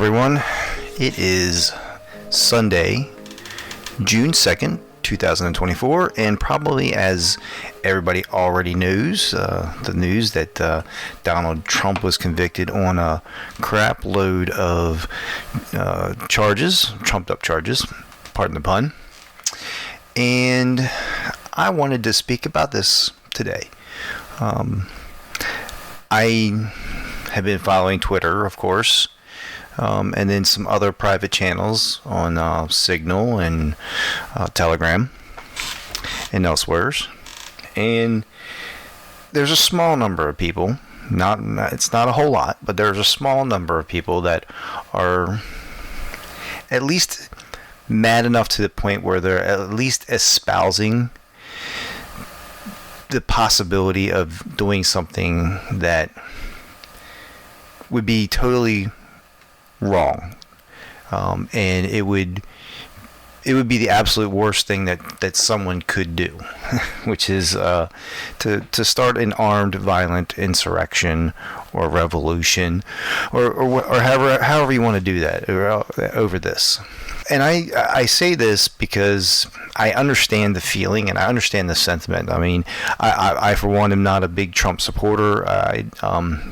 everyone. It is Sunday, June 2nd, 2024, and probably as everybody already knows, the news that Donald Trump was convicted on a crap load of charges, trumped-up charges, pardon the pun. And I wanted to speak about this today. I have been following Twitter, of course, and then some other private channels on Signal and Telegram and elsewhere. And there's a small number of people, it's not a whole lot, but there's a small number of people that are at least mad enough to the point where they're at least espousing the possibility of doing something that would be totally wrong, and it would be the absolute worst thing that someone could do, which is to start an armed, violent insurrection or revolution, or however you want to do that over this. And I say this because I understand the feeling and I understand the sentiment. I mean, I for one am not a big Trump supporter.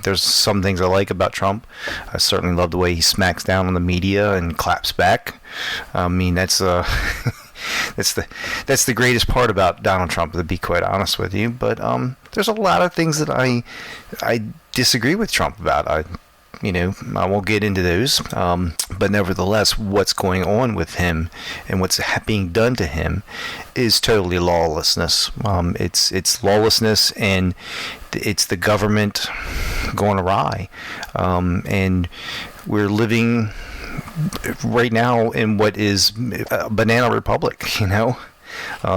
There's some things I like about Trump. I certainly love the way he smacks down on the media and claps back. I mean, that's that's the greatest part about Donald Trump, to be quite honest with you. But there's a lot of things that I disagree with Trump about. I won't get into those, but nevertheless, what's going on with him and what's being done to him is totally lawlessness. It's lawlessness, and it's the government going awry, and we're living right now in what is a banana republic.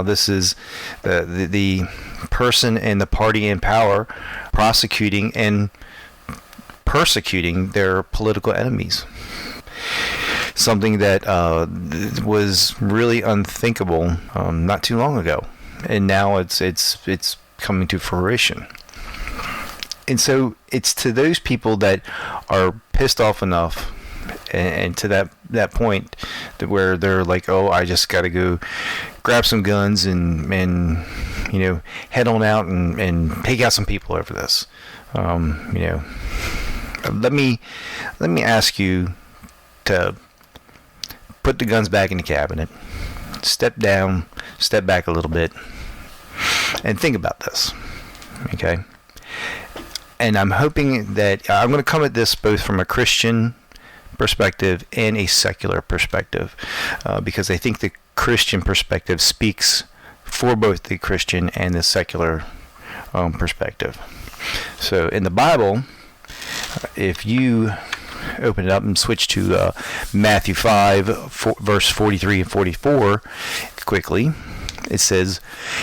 This is the person and the party in power prosecuting and persecuting their political enemies. Something that was really unthinkable not too long ago, and now it's coming to fruition. And so it's to those people that are pissed off enough, and to that point that where they're like, oh, I just got to go grab some guns and head on out and take out some people over this. Let me ask you to put the guns back in the cabinet, step back a little bit, and think about this, okay? And I'm hoping that I'm going to come at this both from a Christian perspective and a secular perspective, because I think the Christian perspective speaks for both the Christian and the secular perspective. So in the Bible, if you open it up and switch to Matthew 5, verse 43 and 44 quickly, it says,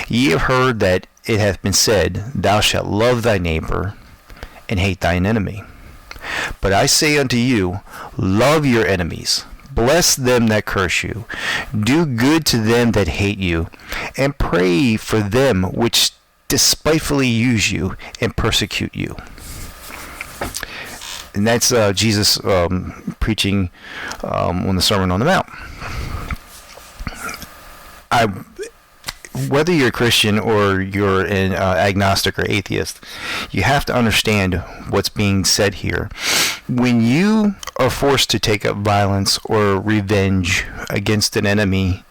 "Ye have heard that it hath been said, Thou shalt love thy neighbor and hate thine enemy. But I say unto you, love your enemies, bless them that curse you, do good to them that hate you, and pray for them which despitefully use you and persecute you." And that's Jesus preaching on the Sermon on the Mount. Whether you're a Christian or you're an agnostic or atheist, you have to understand what's being said here. When you are forced to take up violence or revenge against an enemy,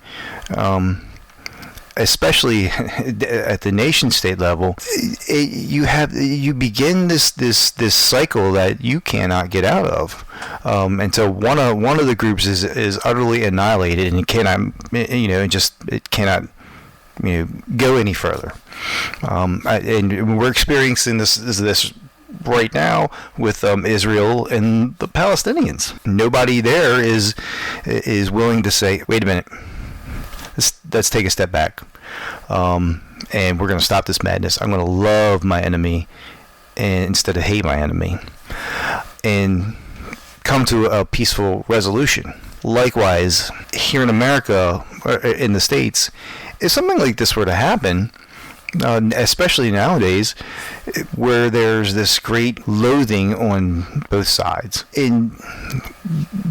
especially at the nation state level, you begin this cycle that you cannot get out of, and so one of the groups is utterly annihilated and it cannot go any further, and we're experiencing this right now with Israel and the Palestinians. Nobody there is willing to say, wait a minute, let's take a step back, and we're going to stop this madness. I'm going to love my enemy instead of hate my enemy, and come to a peaceful resolution. Likewise, here in America, or in the States, if something like this were to happen, especially nowadays, where there's this great loathing on both sides. And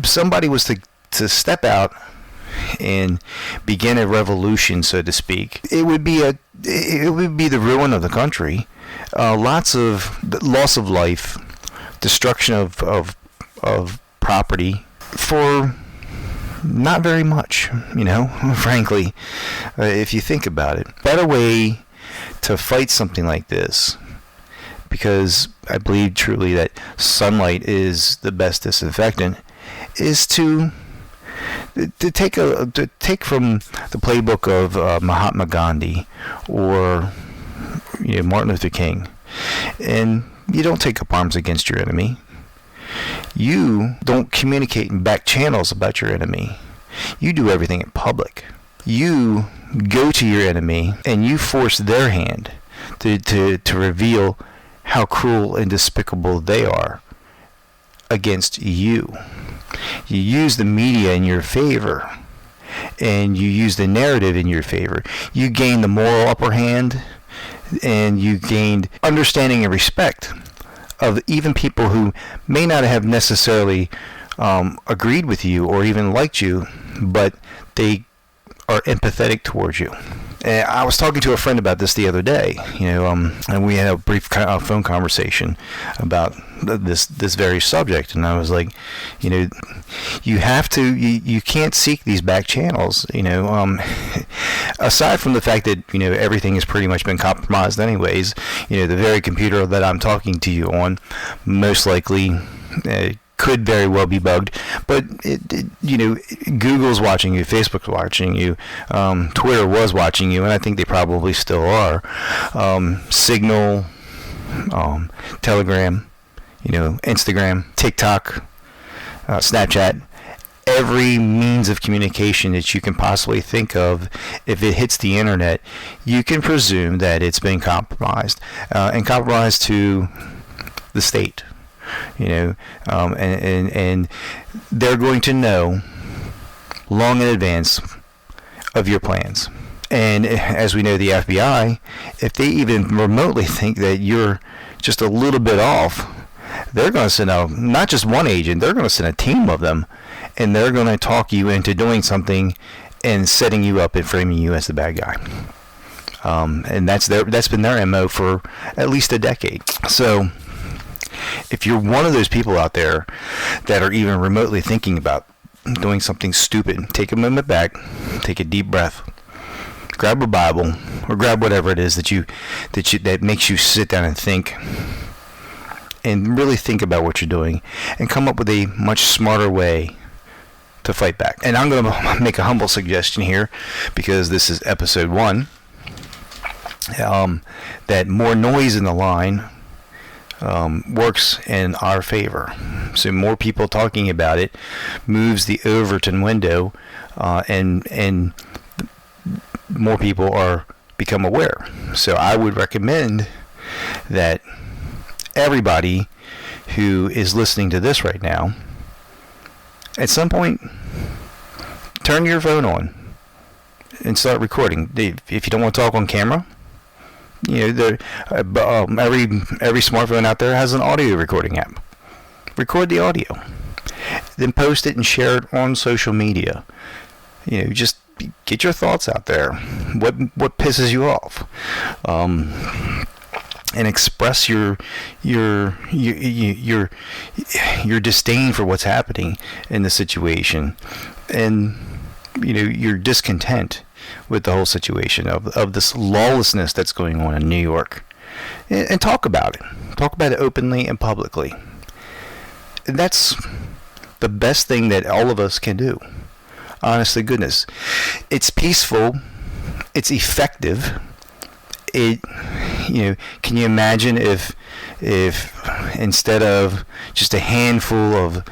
somebody was to step out and begin a revolution, so to speak, it would be the ruin of the country. Lots of loss of life, destruction of property for not very much, frankly, if you think about it. Better way to fight something like this, because I believe truly that sunlight is the best disinfectant, is to take from the playbook of Mahatma Gandhi or Martin Luther King, and you don't take up arms against your enemy. You don't communicate in back channels about your enemy. You do everything in public. You go to your enemy and you force their hand to reveal how cruel and despicable they are against you. You use the media in your favor, and you use the narrative in your favor. You gain the moral upper hand, and you gained understanding and respect of even people who may not have necessarily agreed with you or even liked you, but they are empathetic towards you. And I was talking to a friend about this the other day, and we had a brief phone conversation about this very subject. And I was like, you have to, you can't seek these back channels, aside from the fact that, everything has pretty much been compromised anyways. The very computer that I'm talking to you on most likely could very well be bugged, but Google's watching you, Facebook's watching you, Twitter was watching you, and I think they probably still are. Signal, Telegram, Instagram, TikTok, Snapchat, every means of communication that you can possibly think of, if it hits the internet, you can presume that it's been compromised, and compromised to the state. And they're going to know long in advance of your plans. And as we know, the FBI, if they even remotely think that you're just a little bit off, they're going to send out not just one agent, they're going to send a team of them, and they're going to talk you into doing something and setting you up and framing you as the bad guy. And that's been their MO for at least a decade. So if you're one of those people out there that are even remotely thinking about doing something stupid, take a moment back, take a deep breath, grab a Bible, or grab whatever it is that makes you sit down and think, and really think about what you're doing, and come up with a much smarter way to fight back. And I'm going to make a humble suggestion here, because this is episode 1, that more noise in the line works in our favor. So more people talking about it moves the Overton window, and more people become aware. So I would recommend that everybody who is listening to this right now, at some point, turn your phone on and start recording. If you don't want to talk on camera, every smartphone out there has an audio recording app. Record the audio, then post it and share it on social media. Just get your thoughts out there. What pisses you off, and express your disdain for what's happening in the situation, and your discontent with the whole situation of this lawlessness that's going on in New York, and talk about it. Talk about it openly and publicly. And that's the best thing that all of us can do. Honestly, goodness, it's peaceful, it's effective. Can you imagine if instead of just a handful of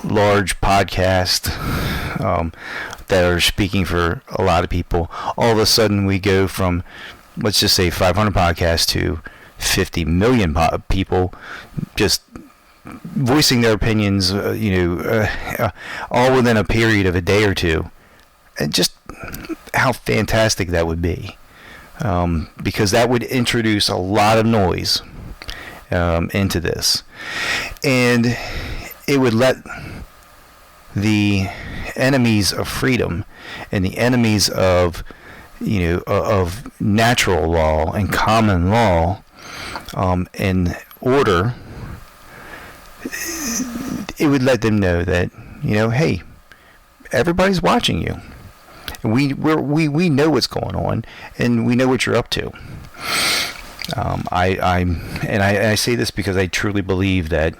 large podcasts that are speaking for a lot of people, all of a sudden we go from, let's just say, 500 podcasts to 50 million people just voicing their opinions, all within a period of a day or two. And just how fantastic that would be. because that would introduce a lot of noise into this, and it would let the enemies of freedom and the enemies of of natural law and common law and order, it would let them know that hey, everybody's watching you. We know what's going on, and we know what you're up to. I say this because I truly believe that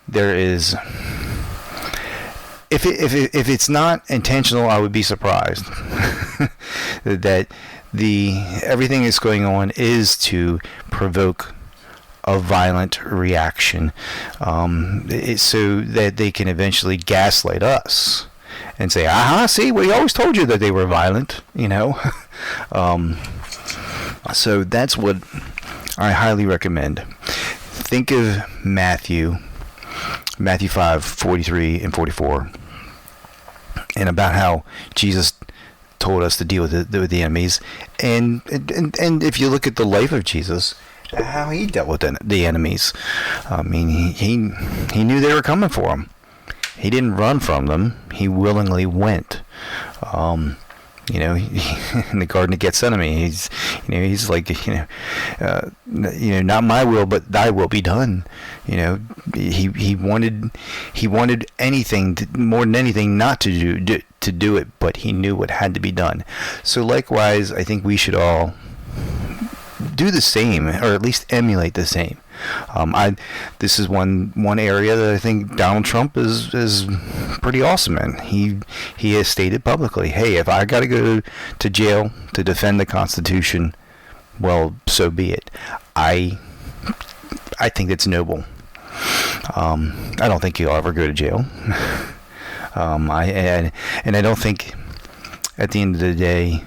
there is. If it's not intentional, I would be surprised that everything that's going on is to provoke a violent reaction, so that they can eventually gaslight us and say, see, we always told you that they were violent, So that's what I highly recommend. Think of Matthew 5:43 and 44, and about how Jesus told us to deal with the enemies, and if you look at the life of Jesus, how he dealt with the enemies. I mean, he knew they were coming for him. He didn't run from them. He willingly went. In the Garden of Gethsemane, he's like, not my will, but thy will be done. He wanted anything more than anything not to do it, but he knew what had to be done. So likewise, I think we should all do the same, or at least emulate the same. This is one area that I think Donald Trump is pretty awesome in. He has stated publicly, hey, if I got to go to jail to defend the Constitution, well, so be it. I think it's noble. I don't think he'll ever go to jail. I don't think at the end of the day,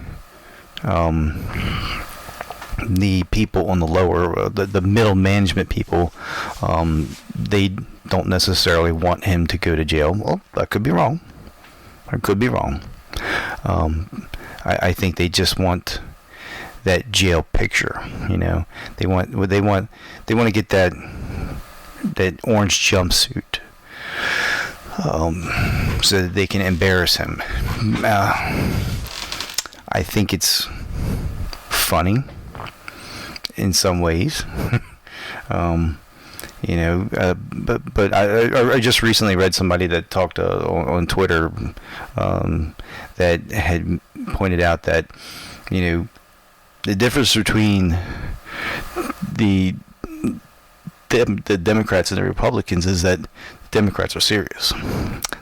the people on the lower, the middle management people, they don't necessarily want him to go to jail. Well, that could be wrong. I could be wrong. I think they just want that jail picture. They want to get that orange jumpsuit, so that they can embarrass him. I think it's funny in some ways, but I just recently read somebody that talked on Twitter, that had pointed out that the difference between the Democrats and the Republicans is that Democrats are serious.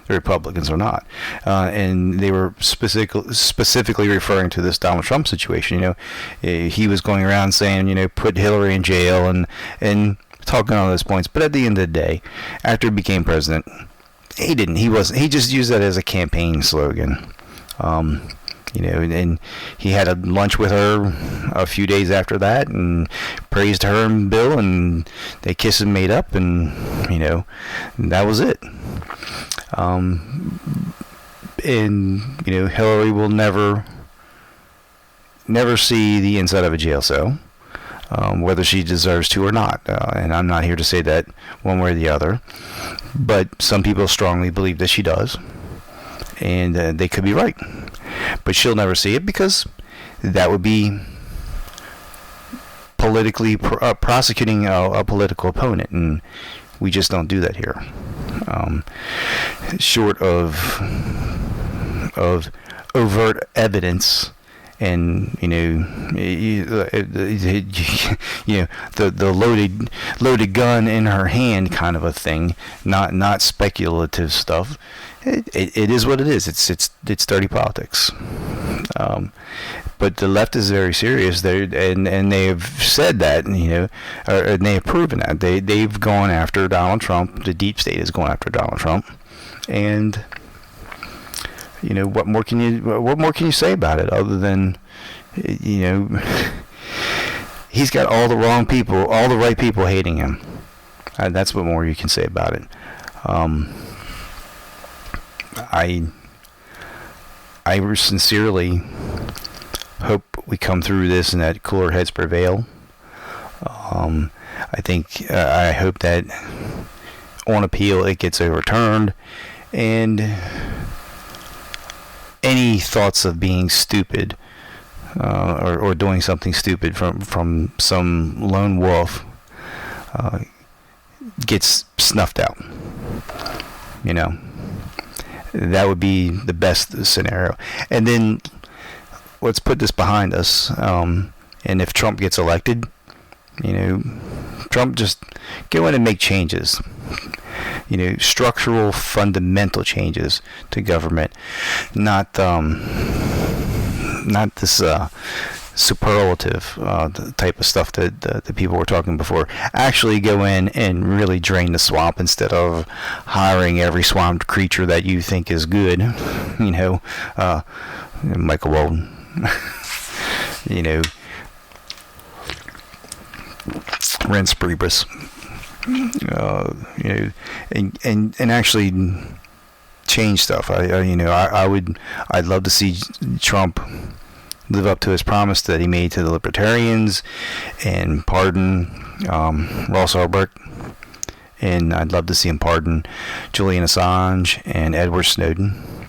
The Republicans are not. And they were specifically referring to this Donald Trump situation. He was going around saying, put Hillary in jail and talking on those points. But at the end of the day, after he became president, he didn't. He wasn't. He just used that as a campaign slogan. And he had a lunch with her a few days after that and praised her and Bill, and they kissed and made up, and that was it. Hillary will never see the inside of a jail cell, whether she deserves to or not. And I'm not here to say that one way or the other, but some people strongly believe that she does, and they could be right. But she'll never see it, because that would be politically prosecuting a political opponent, and we just don't do that here. Short of overt evidence and the loaded gun in her hand kind of a thing, not speculative stuff. It is what it is. It's dirty politics. But the left is very serious. And they have said that, and they have proven that. They've gone after Donald Trump. The deep state is going after Donald Trump, and what more can you say about it other than he's got all the wrong people, all the right people hating him. That's what more you can say about it. I sincerely hope we come through this and that cooler heads prevail. I hope that on appeal it gets overturned, and any thoughts of being stupid or doing something stupid from some lone wolf gets snuffed out. That would be the best scenario. And then let's put this behind us. And if Trump gets elected, Trump just go in and make changes. Structural, fundamental changes to government, not this superlative type of stuff that the people were talking before. Actually go in and really drain the swamp instead of hiring every swamp creature that you think is good. Michael Walden. Rents Priebus. And actually change stuff. I'd love to see Trump live up to his promise that he made to the libertarians and pardon Ross Ulbricht, and I'd love to see him pardon Julian Assange and Edward Snowden,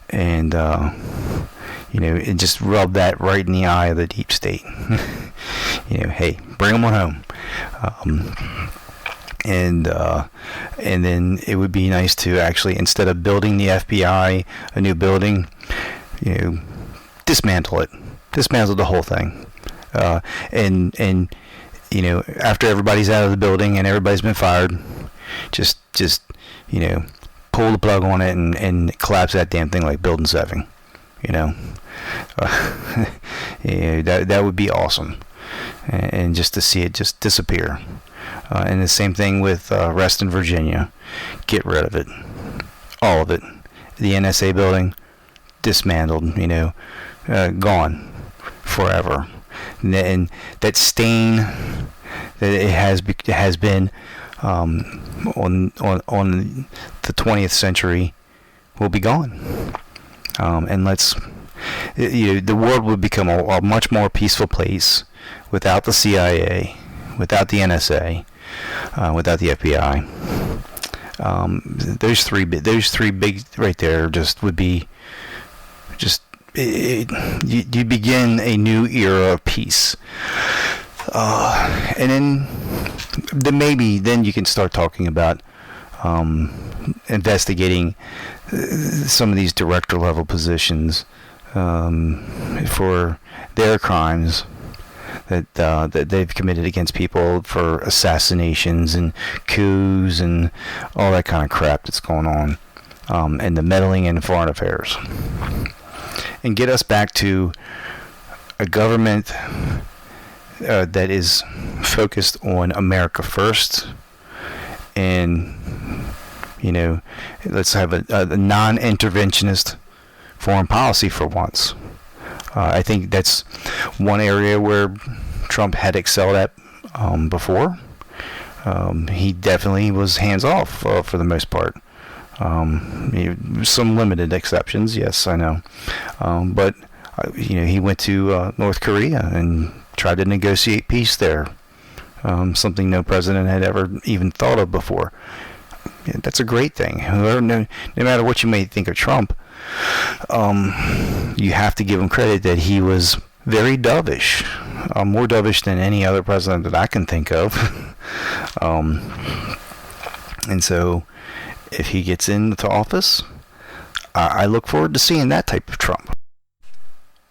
and and just rub that right in the eye of the deep state. Hey, bring them on home. And then it would be nice to actually, instead of building the FBI a new building, dismantle the whole thing, and after everybody's out of the building and everybody's been fired, just pull the plug on it and collapse that damn thing like Building 7. That would be awesome, and just to see it just disappear. And the same thing with Reston, Virginia. Get rid of it. All of it. The NSA building, dismantled, gone forever. And that stain that it has been on the 20th century will be gone. And the world would become a much more peaceful place without the CIA, without the NSA, without the FBI. Those three big right there you begin a new era of peace, and then you can start talking about investigating some of these director level positions for their crimes that they've committed against people, for assassinations and coups and all that kind of crap that's going on, and the meddling in foreign affairs, and get us back to a government that is focused on America first, and let's have a non-interventionist foreign policy for once. I think that's one area where Trump had excelled at before. He definitely was hands-off for the most part. Some limited exceptions, yes, I know. But he went to North Korea and tried to negotiate peace there, something no president had ever even thought of before. That's a great thing. No matter what you may think of Trump, you have to give him credit that he was very dovish, more dovish than any other president that I can think of. And so, if he gets into office, I look forward to seeing that type of Trump.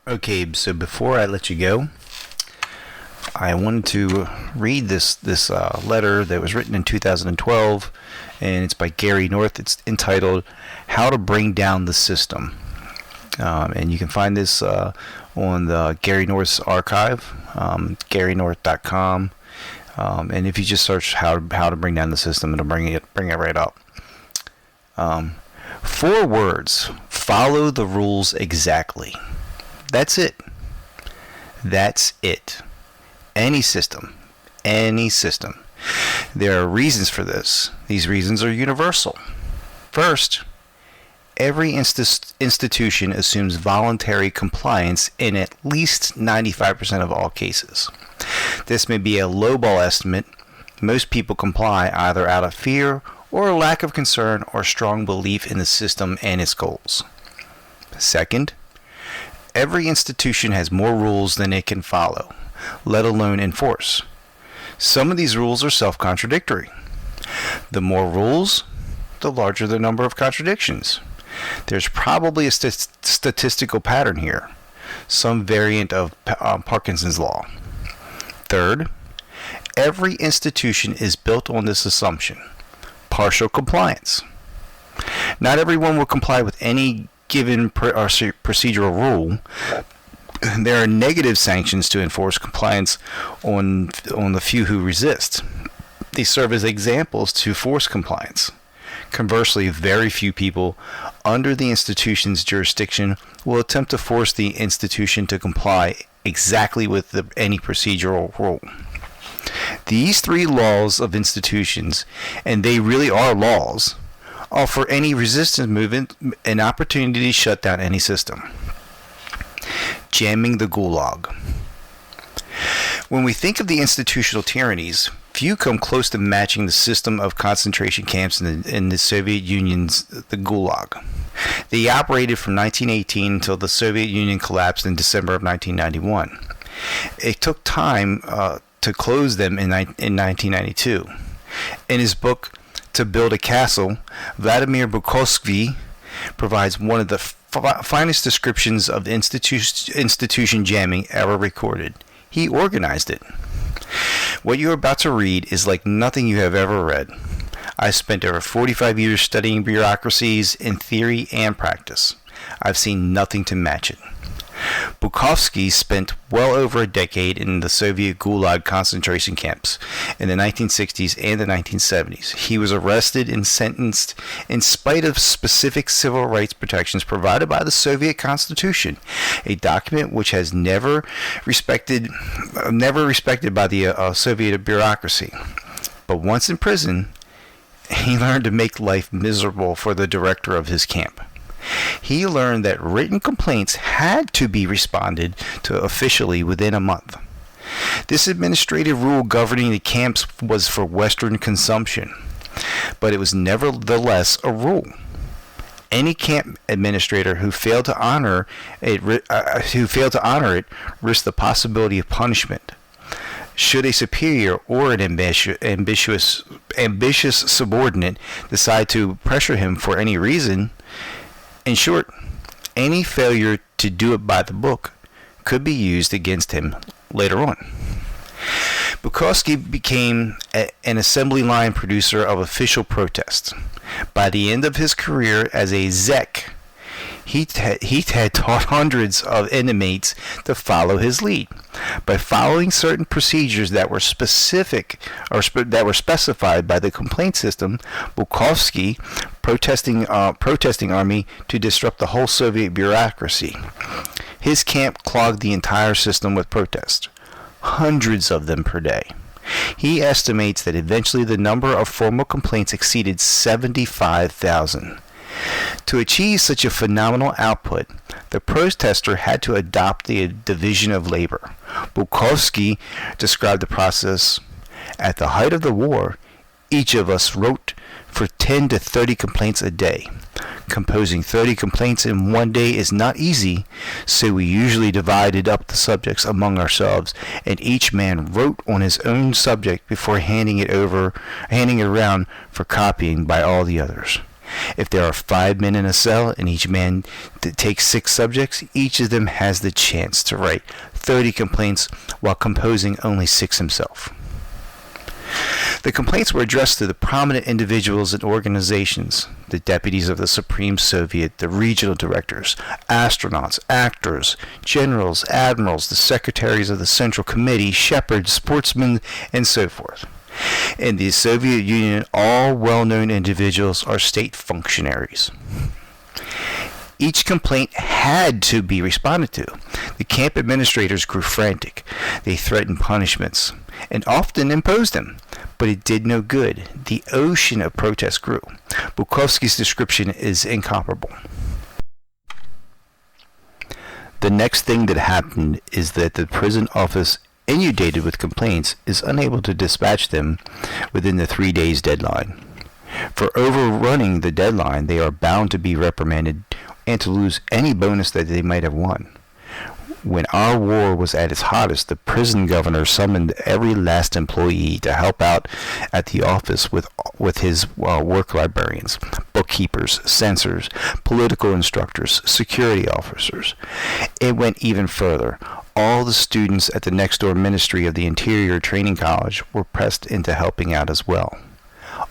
Okay, so before I let you go, I wanted to read this letter that was written in 2012, and it's by Gary North. It's entitled "How to Bring Down the System," and you can find this on the Gary North's archive, GaryNorth.com, and if you just search how to bring down the system, it'll bring it right up. 4 words: follow the rules exactly. That's it. That's it. Any system. There are reasons for this. These reasons are universal. First, every institution assumes voluntary compliance in at least 95% of all cases. This may be a lowball estimate. Most people comply either out of fear or a lack of concern or strong belief in the system and its goals. Second, every institution has more rules than it can follow, let alone enforce. Some of these rules are self-contradictory. The more rules, the larger the number of contradictions. There's probably a statistical pattern here, some variant of Parkinson's law. Third, every institution is built on this assumption: partial compliance. Not everyone will comply with any given procedural rule. There are negative sanctions to enforce compliance on the few who resist. They serve as examples to force compliance. Conversely, very few people under the institution's jurisdiction will attempt to force the institution to comply exactly with any procedural rule. These three laws of institutions, and they really are laws, offer any resistance movement an opportunity to shut down any system. Jamming the gulag. When we think of the institutional tyrannies, few come close to matching the system of concentration camps in the Soviet Union's the Gulag. They operated from 1918 until the Soviet Union collapsed in December of 1991. It took time to close them in 1992. In his book, To Build a Castle, Vladimir Bukovsky provides one of the finest descriptions of institution jamming ever recorded. He organized it. What you're about to read is like nothing you have ever read. I spent over 45 years studying bureaucracies in theory and practice. I've seen nothing to match it. Bukovsky spent well over a decade in the Soviet Gulag concentration camps in the 1960s and the 1970s. He was arrested and sentenced in spite of specific civil rights protections provided by the Soviet Constitution, a document which has never respected by the Soviet bureaucracy. But once in prison, he learned to make life miserable for the director of his camp. He learned that written complaints had to be responded to officially within a month. This administrative rule governing the camps was for Western consumption, but it was nevertheless a rule. Any camp administrator who failed to honor it risked the possibility of punishment. Should a superior or an ambitious subordinate decide to pressure him for any reason, in short, any failure to do it by the book could be used against him later on. Bukovsky became an assembly line producer of official protests. By the end of his career as a zek, he had taught hundreds of inmates to follow his lead. By following certain procedures that were specified by the complaint system, Bukovsky protesting army to disrupt the whole Soviet bureaucracy. His camp clogged the entire system with protests, hundreds of them per day. He estimates that eventually the number of formal complaints exceeded 75,000. To achieve such a phenomenal output, the protester had to adopt the division of labor. Bukovsky described the process. At the height of the war, each of us wrote for 10 to 30 complaints a day. Composing 30 complaints in one day is not easy, so we usually divided up the subjects among ourselves, and each man wrote on his own subject before handing it around for copying by all the others. If there are 5 men in a cell and each man takes 6 subjects, each of them has the chance to write 30 complaints while composing only 6 himself. The complaints were addressed to the prominent individuals and organizations, the deputies of the Supreme Soviet, the regional directors, astronauts, actors, generals, admirals, the secretaries of the Central Committee, shepherds, sportsmen, and so forth. In the Soviet Union, all well-known individuals are state functionaries. Each complaint had to be responded to. The camp administrators grew frantic. They threatened punishments and often imposed them. But it did no good. The ocean of protest grew. Bukowski's description is incomparable. The next thing that happened is that the prison office, inundated with complaints, is unable to dispatch them within the 3 days deadline. For overrunning the deadline, they are bound to be reprimanded and to lose any bonus that they might have won. When our war was at its hottest, the prison governor summoned every last employee to help out at the office with his work librarians, bookkeepers, censors, political instructors, security officers. It went even further. All the students at the next-door Ministry of the Interior Training College were pressed into helping out as well.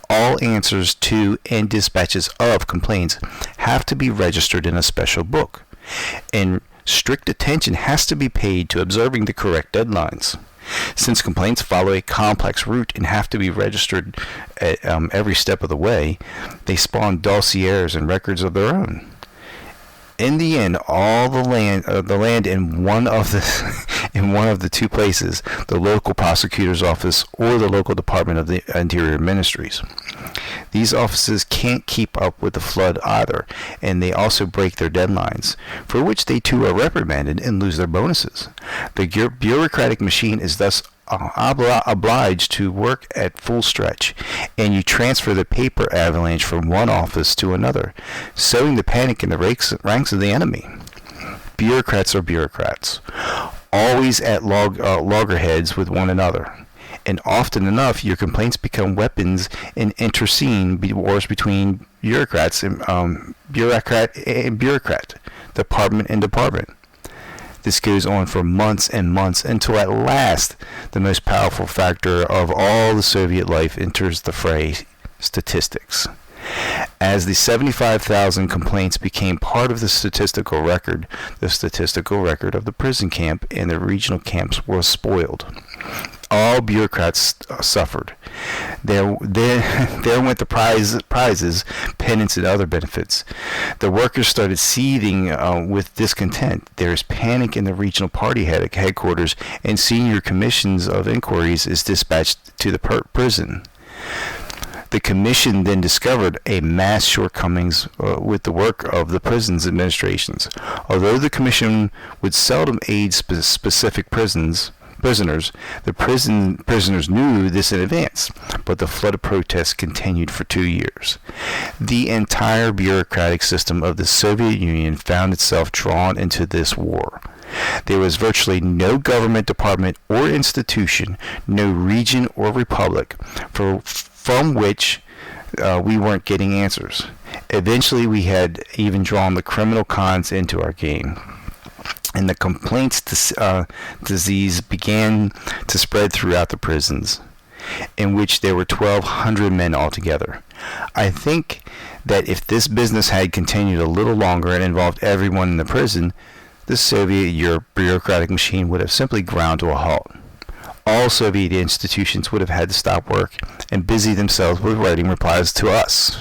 All answers to and dispatches of complaints have to be registered in a special book, and strict attention has to be paid to observing the correct deadlines. Since complaints follow a complex route and have to be registered at every step of the way, they spawn dossiers and records of their own. In the end, all the land in one of the two places, the local prosecutor's office or the local department of the Interior Ministries. These offices can't keep up with the flood either, and they also break their deadlines, for which they too are reprimanded and lose their bonuses. The bureaucratic machine is thus obliged to work at full stretch, and you transfer the paper avalanche from one office to another, sowing the panic in the ranks of the enemy. Bureaucrats are bureaucrats, always at loggerheads with one another. And often enough, your complaints become weapons in internecine wars between bureaucrats and bureaucrat, department and department. This goes on for months and months until at last the most powerful factor of all the Soviet life enters the fray: statistics. As the 75,000 complaints became part of the statistical record of the prison camp and the regional camps was spoiled. All bureaucrats suffered. There went the prizes, penance, and other benefits. The workers started seething with discontent. There is panic in the regional party headquarters, and senior commissions of inquiries is dispatched to the prison. The commission then discovered a mass shortcomings with the work of the prison's administrations. Although the commission would seldom aid specific prisoners, the prisoners knew this in advance, but the flood of protests continued for 2 years. The entire bureaucratic system of the Soviet Union found itself drawn into this war. There was virtually no government department or institution, no region or republic, from which we weren't getting answers. Eventually, we had even drawn the criminal cons into our game, and the complaints disease began to spread throughout the prisons, in which there were 1,200 men altogether. I think that if this business had continued a little longer and involved everyone in the prison, the Soviet bureaucratic machine would have simply ground to a halt. All Soviet institutions would have had to stop work and busy themselves with writing replies to us.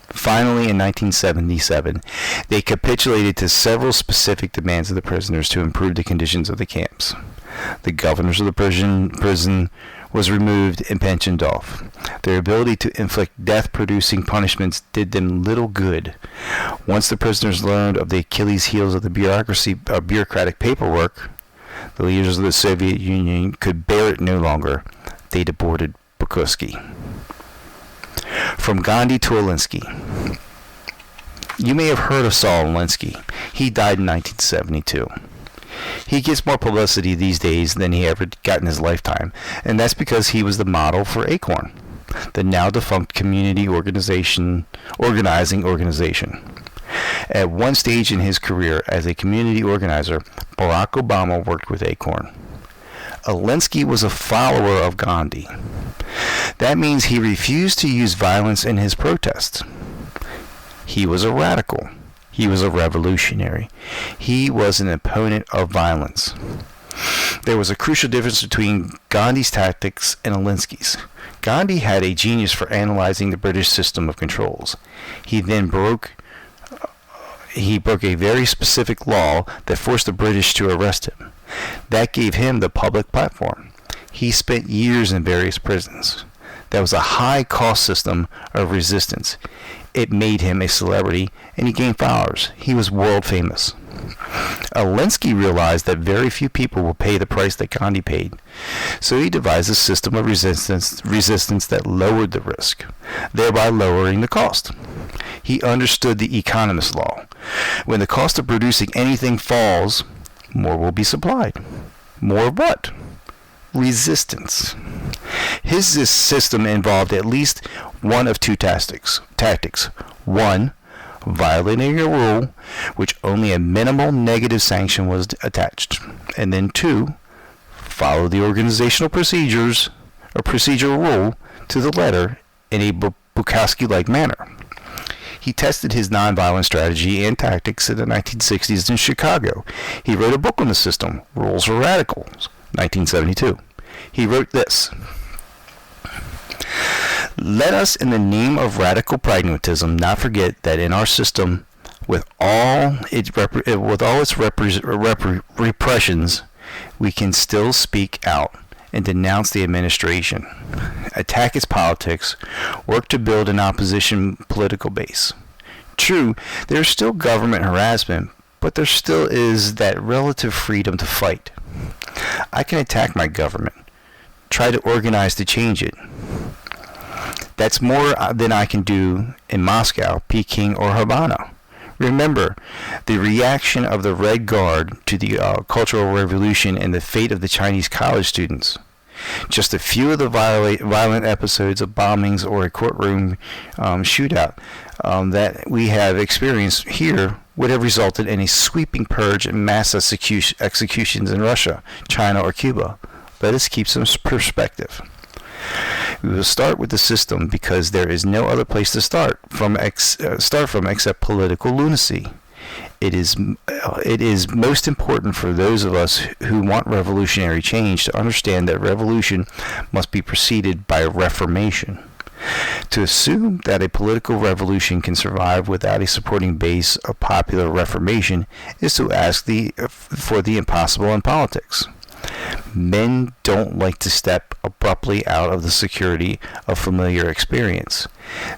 Finally, in 1977, they capitulated to several specific demands of the prisoners to improve the conditions of the camps. The governors of the prison was removed and pensioned off. Their ability to inflict death-producing punishments did them little good. Once the prisoners learned of the Achilles heels of the bureaucratic paperwork, the leaders of the Soviet Union could bear it no longer. They deported Bukowski. From Gandhi to Alinsky. You may have heard of Saul Alinsky. He died in 1972. He gets more publicity these days than he ever got in his lifetime, and that's because he was the model for ACORN, the now defunct community organizing organization. At one stage in his career as a community organizer, Barack Obama worked with ACORN. Alinsky was a follower of Gandhi. That means he refused to use violence in his protests. He was a radical. He was a revolutionary. He was an opponent of violence. There was a crucial difference between Gandhi's tactics and Alinsky's. Gandhi had a genius for analyzing the British system of controls. He then broke a very specific law that forced the British to arrest him. That gave him the public platform. He spent years in various prisons. That was a high-cost system of resistance. It made him a celebrity, and he gained followers. He was world famous. Alinsky realized that very few people will pay the price that Gandhi paid, so he devised a system of resistance that lowered the risk, thereby lowering the cost. He understood the economist law. When the cost of producing anything falls, more will be supplied. More of what? Resistance. His system involved at least one of two tactics. One, violating a rule which only a minimal negative sanction was attached. And then two, follow the organizational procedures or procedural rule to the letter in a Bukowski-like manner. He tested his nonviolent strategy and tactics in the 1960s in Chicago. He wrote a book on the system, Rules for Radicals, 1972. He wrote this: "Let us, in the name of radical pragmatism, not forget that in our system, with all its repressions, we can still speak out and denounce the administration, attack its politics, work to build an opposition political base. True, there is still government harassment, but there still is that relative freedom to fight. I can attack my government, try to organize to change it. That's more than I can do in Moscow, Peking, or Havana. Remember, the reaction of the Red Guard to the Cultural Revolution and the fate of the Chinese college students. Just a few of the violent episodes of bombings or a courtroom shootout that we have experienced here would have resulted in a sweeping purge and mass executions in Russia, China, or Cuba. Let us keep some perspective. We will start with the system because there is no other place to start from except political lunacy. It is most important for those of us who want revolutionary change to understand that revolution must be preceded by a reformation. To assume that a political revolution can survive without a supporting base of popular reformation is to ask for the impossible in politics. Men don't like to step abruptly out of the security of familiar experience.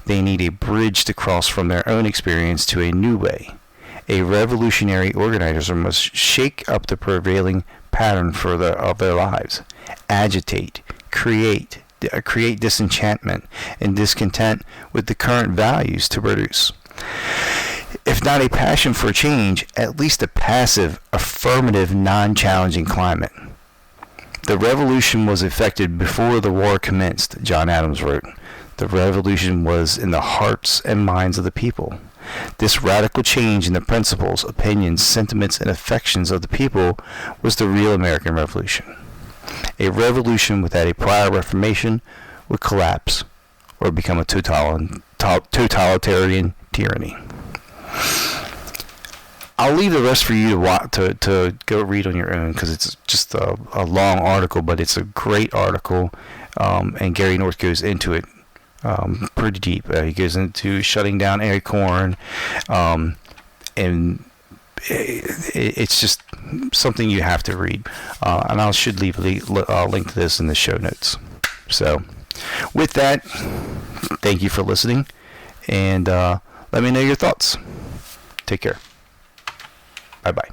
They need a bridge to cross from their own experience to a new way. A revolutionary organizer must shake up the prevailing pattern of their lives, agitate, create disenchantment and discontent with the current values to produce. If not a passion for change, at least a passive, affirmative, non-challenging climate. The revolution was effected before the war commenced, John Adams wrote. The revolution was in the hearts and minds of the people. This radical change in the principles, opinions, sentiments, and affections of the people was the real American Revolution. A revolution without a prior reformation would collapse or become a totalitarian tyranny. I'll leave the rest for you to go read on your own because it's just a long article, but it's a great article, and Gary North goes into it pretty deep. He goes into shutting down Acorn, and it's just something you have to read. And I should leave a link to this in the show notes. So, with that, thank you for listening, and let me know your thoughts. Take care. Bye-bye.